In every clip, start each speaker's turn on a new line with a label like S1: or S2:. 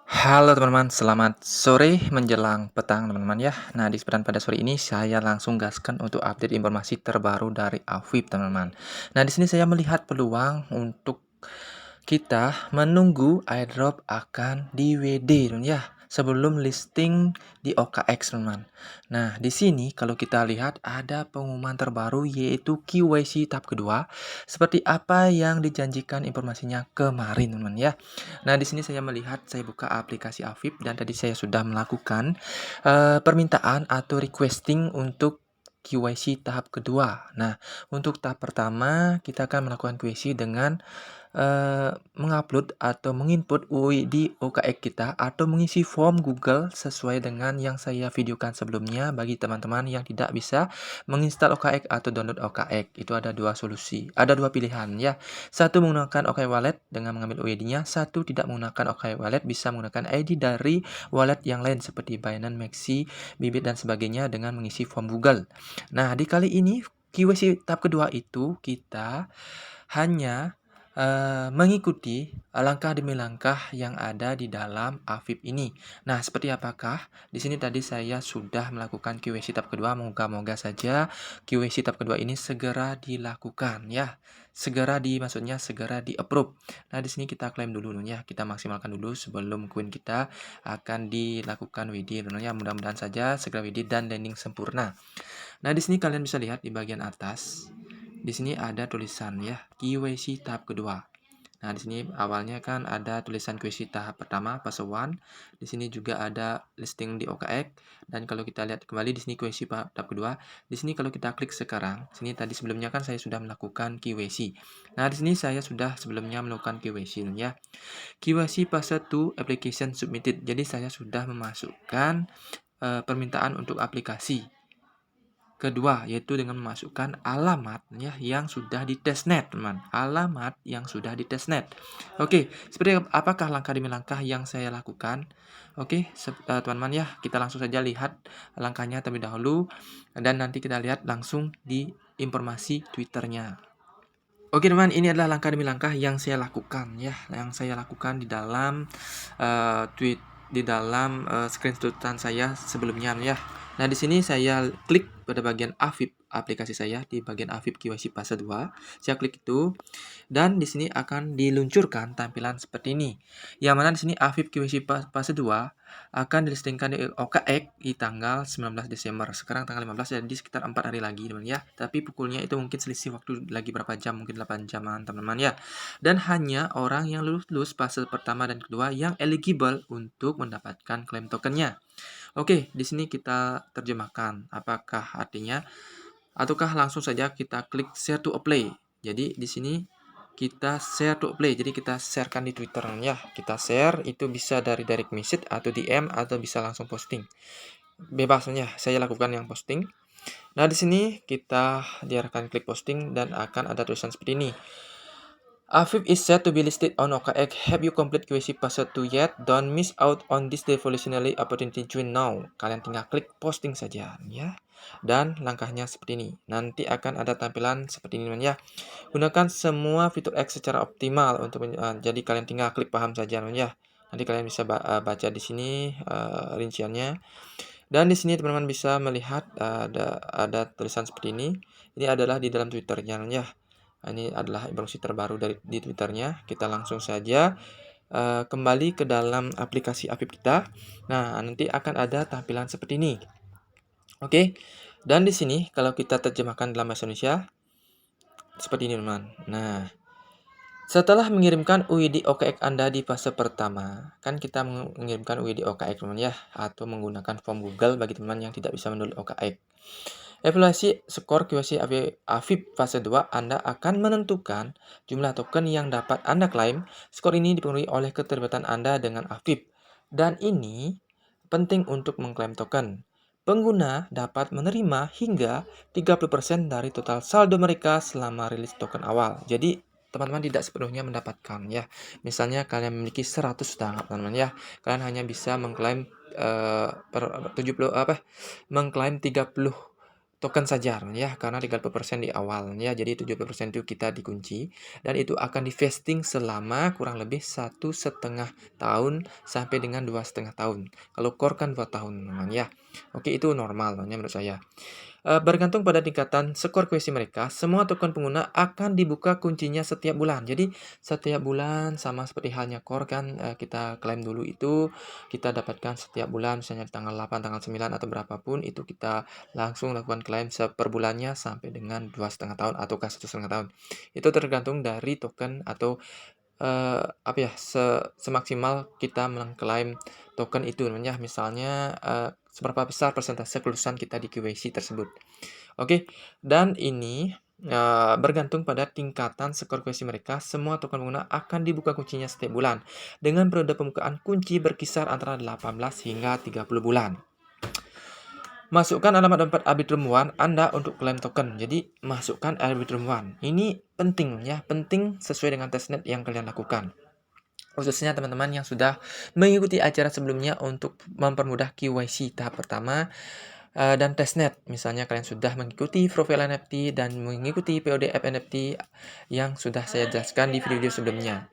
S1: Halo teman-teman, selamat sore menjelang petang teman-teman ya. Nah, di kesempatan pada sore ini saya langsung gaskan untuk update informasi terbaru dari Afif teman-teman. Nah, di sini saya melihat peluang untuk kita menunggu airdrop akan di WD teman ya, sebelum listing di OKX teman. Nah, di sini kalau kita lihat ada pengumuman terbaru yaitu KYC tahap kedua seperti apa yang dijanjikan informasinya kemarin teman ya. Nah, di sini saya melihat saya buka aplikasi Afif dan tadi saya sudah melakukan permintaan atau requesting untuk KYC tahap kedua. Nah, untuk tahap pertama kita akan melakukan KYC dengan mengupload atau menginput UID OKX kita atau mengisi form Google sesuai dengan yang saya videokan sebelumnya bagi teman-teman yang tidak bisa menginstal OKX atau download OKX. Itu ada dua solusi, ada dua pilihan ya. Satu menggunakan OKX Wallet dengan mengambil UID-nya, satu tidak menggunakan OKX Wallet bisa menggunakan ID dari wallet yang lain seperti Binance, Maxi, Bybit dan sebagainya dengan mengisi form Google. Nah, di kali ini KYC tahap kedua itu kita hanya mengikuti langkah demi langkah yang ada di dalam Afif ini. Nah, seperti apakah? Di sini tadi saya sudah melakukan KYC tahap kedua, moga-moga saja KYC tahap kedua ini segera dilakukan ya. Maksudnya segera di-approve. Nah, di sini kita klaim dulu ya, kita maksimalkan dulu sebelum koin kita akan dilakukan WD ya. Mudah-mudahan saja segera WD dan landing sempurna. Nah, di sini kalian bisa lihat di bagian atas. Di sini ada tulisan ya, KYC tahap kedua. Nah, di sini awalnya kan ada tulisan KYC tahap pertama, fase 1. Di sini juga ada listing di OKX. Dan kalau kita lihat kembali di sini KYC tahap kedua. Di sini kalau kita klik sekarang, sini tadi sebelumnya kan saya sudah melakukan KYC. Nah, di sini saya sudah sebelumnya melakukan KYC ya. KYC fase 2 application submitted. Jadi saya sudah memasukkan permintaan untuk aplikasi kedua, yaitu dengan memasukkan alamat ya yang sudah di testnet, teman. Alamat yang sudah di testnet. Oke, seperti apakah langkah demi langkah yang saya lakukan? Oke, teman-teman ya, kita langsung saja lihat langkahnya terlebih dahulu dan nanti kita lihat langsung di informasi Twitternya. Oke teman, ini adalah langkah demi langkah yang saya lakukan ya, yang saya lakukan di dalam tweet di dalam screenshotan saya sebelumnya ya. Nah, di sini saya klik pada bagian Afif aplikasi saya di bagian Afif KYC fase 2. Saya klik itu dan di sini akan diluncurkan tampilan seperti ini. Yang mana di sini Afif KYC fase 2 akan dilistingkan di OKX di tanggal 19 Desember. Sekarang tanggal 15 jadi sekitar 4 hari lagi teman ya. Tapi pukulnya itu mungkin selisih waktu lagi berapa jam, mungkin 8 jaman teman-teman ya. Dan hanya orang yang lulus fase pertama dan kedua yang eligible untuk mendapatkan klaim tokennya. Oke, di sini kita terjemahkan apakah artinya ataukah langsung saja kita klik share to apply. Jadi di sini kita share to play. Jadi kita sharekan di Twitter ya. Kita share itu bisa dari direct message atau DM atau bisa langsung posting. Bebasnya saya lakukan yang posting. Nah, di sini kita diarahkan klik posting dan akan ada tulisan seperti ini. Afif is set to be listed on OKX. Have you complete KYC fase 2 yet? Don't miss out on this revolutionary opportunity. Join now. Kalian tinggal klik posting saja ya. Dan langkahnya seperti ini. Nanti akan ada tampilan seperti ini ya. Gunakan semua fitur X secara optimal untuk jadi kalian tinggal klik paham saja ya. Nanti kalian bisa baca di sini rinciannya. Dan di sini teman-teman bisa melihat ada tulisan seperti ini. Ini adalah di dalam Twitternya ya. Ini adalah informasi terbaru di Twitternya. Kita langsung saja kembali ke dalam aplikasi Afif kita. Nah, nanti akan ada tampilan seperti ini. Oke. Dan di sini kalau kita terjemahkan dalam bahasa Indonesia seperti ini, teman. Nah, setelah mengirimkan UID OKX Anda di fase pertama, kan kita mengirimkan UID OKX teman ya, atau menggunakan form Google bagi teman yang tidak bisa mendownload OKX. Evaluasi skor QC Afif fase 2 Anda akan menentukan jumlah token yang dapat Anda klaim. Skor ini dipengaruhi oleh keterlibatan Anda dengan Afif. Dan ini penting untuk mengklaim token. Pengguna dapat menerima hingga 30% dari total saldo mereka selama rilis token awal. Jadi teman-teman tidak sepenuhnya mendapatkan ya. Misalnya kalian memiliki 100 sudah teman-teman ya. Kalian hanya bisa mengklaim mengklaim 30 token saja ya, karena 30% di awal ya, jadi 70% itu kita dikunci dan itu akan di-vesting selama kurang lebih 1,5 tahun sampai dengan 2,5 tahun. Kalau core kan 2 tahun teman-teman ya. Oke, itu normal ya menurut saya. Bergantung pada tingkatan skor kuesi mereka, semua token pengguna akan dibuka kuncinya setiap bulan. Jadi setiap bulan sama seperti halnya core kan, kita klaim dulu itu, kita dapatkan setiap bulan misalnya tanggal 8, tanggal 9 atau berapapun itu kita langsung lakukan klaim per bulannya sampai dengan 2,5 tahun ataukah 1,5 tahun. Itu tergantung dari token atau apa ya, semaksimal kita mengklaim token itu namanya, misalnya, seberapa besar persentase kelulusan kita di KYC tersebut. Oke, dan ini, bergantung pada tingkatan skor KYC mereka, semua token pengguna akan dibuka kuncinya setiap bulan, dengan periode pembukaan kunci berkisar antara 18 hingga 30 bulan. Masukkan alamat dompet Arbitrum One Anda untuk klaim token. Jadi, masukkan Arbitrum One. Ini penting ya, penting sesuai dengan testnet yang kalian lakukan. Khususnya teman-teman yang sudah mengikuti acara sebelumnya untuk mempermudah KYC tahap pertama dan testnet. Misalnya kalian sudah mengikuti profil NFT dan mengikuti PODF NFT yang sudah saya jelaskan di video-video sebelumnya.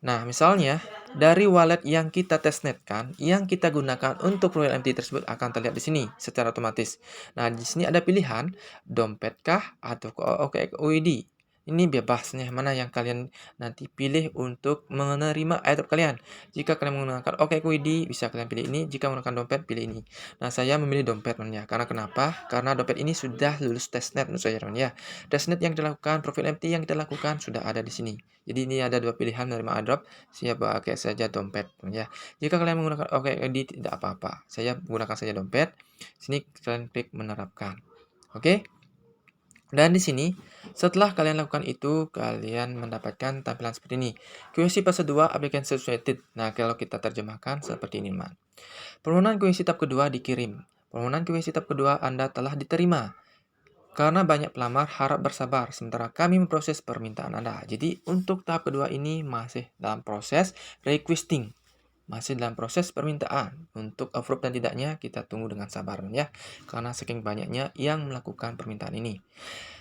S1: Nah, misalnya dari wallet yang kita testnetkan, yang kita gunakan untuk profil NFT tersebut akan terlihat di sini secara otomatis. Nah, di sini ada pilihan dompet kah atau OKX UID. Ini bebas nih, mana yang kalian nanti pilih untuk menerima airdrop kalian. Jika kalian menggunakan OKQID, bisa kalian pilih ini. Jika menggunakan dompet, pilih ini. Nah, saya memilih dompet, teman ya. Karena kenapa? Karena dompet ini sudah lulus testnet, menurut saya, teman ya. Testnet yang dilakukan, profil MT yang kita lakukan sudah ada di sini. Jadi ini ada dua pilihan menerima airdrop. Saya pakai saja dompet, teman ya. Jika kalian menggunakan OKQID, tidak apa-apa. Saya menggunakan saja dompet. Sini kalian klik menerapkan. Oke? Dan di sini, setelah kalian lakukan itu, kalian mendapatkan tampilan seperti ini. QC fase 2 applicant situated. Nah, kalau kita terjemahkan seperti ini, teman. Permohonan QC tahap kedua dikirim. Permohonan QC tahap kedua Anda telah diterima. Karena banyak pelamar, harap bersabar, sementara kami memproses permintaan Anda. Jadi, untuk tahap kedua ini masih dalam proses requesting. Masih dalam proses permintaan. Untuk approve dan tidaknya, kita tunggu dengan sabar ya. Karena saking banyaknya yang melakukan permintaan ini.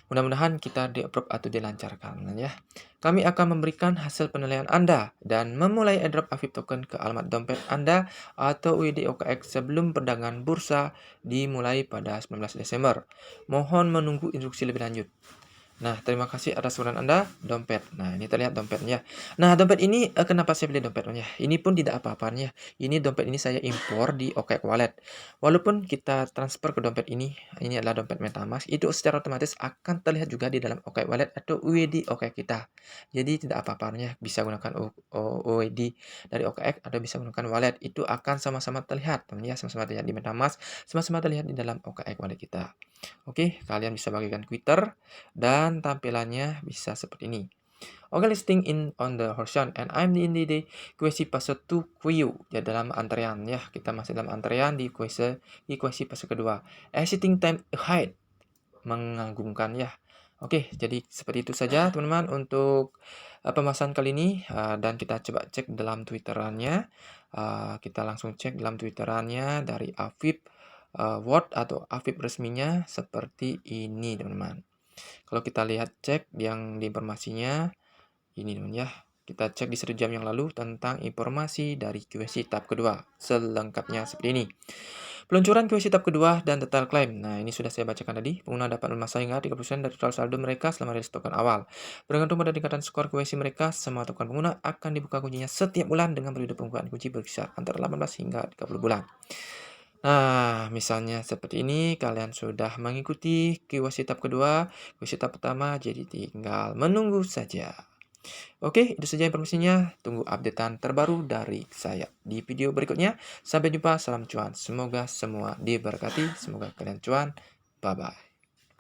S1: Mudah-mudahan kita di-approve atau dilancarkan ya. Kami akan memberikan hasil penilaian Anda dan memulai airdrop AFIP token ke alamat dompet Anda atau UID OKX sebelum perdagangan bursa dimulai pada 19 Desember. Mohon menunggu instruksi lebih lanjut. Nah, terima kasih atas saran Anda, dompet. Nah, ini terlihat dompetnya. Nah, dompet ini kenapa saya pilih dompetnya? Ini pun tidak apa-apanya. Ini dompet ini saya impor di OKX Wallet. Walaupun kita transfer ke dompet ini adalah dompet MetaMask, itu secara otomatis akan terlihat juga di dalam OKX Wallet atau UID OKX kita. Jadi tidak apa-apanya, bisa gunakan UID dari OKX atau bisa gunakan wallet. Itu akan sama-sama terlihat, teman ya, sama-sama terlihat di MetaMask, sama-sama terlihat di dalam OKX Wallet kita. Oke, kalian bisa bagikan Twitter dan tampilannya bisa seperti ini. Oke, listing in on the horizon and I'm in the kuesi fase 2 queue ya, dalam antrean ya. Kita masih dalam antrean di kuesi fase kedua. Exiting time ahead, mengagumkan ya. Oke, jadi seperti itu saja teman-teman untuk pembahasan kali ini dan kita coba cek dalam Twitterannya. Kita langsung cek dalam Twitterannya dari Afib Word atau Afib resminya seperti ini teman-teman. Kalau kita lihat cek yang di informasinya ini teman ya. Kita cek di 1 jam yang lalu tentang informasi dari QC tahap kedua. Selengkapnya seperti ini. Peluncuran QC tahap kedua dan detail klaim. Nah, ini sudah saya bacakan tadi. Pengguna dapat memasang hingga 30% dari total saldo mereka selama rilis token awal. Bergantung pada tingkatan skor QC mereka, semua token pengguna akan dibuka kuncinya setiap bulan dengan periode pembukaan kunci berkisar antara 18 hingga 30 bulan. Nah, misalnya seperti ini, kalian sudah mengikuti QC tahap kedua, QC tahap pertama, jadi tinggal menunggu saja. Oke, itu saja informasinya. Tunggu updatean terbaru dari saya di video berikutnya. Sampai jumpa, salam cuan. Semoga semua diberkati, semoga kalian cuan. Bye-bye.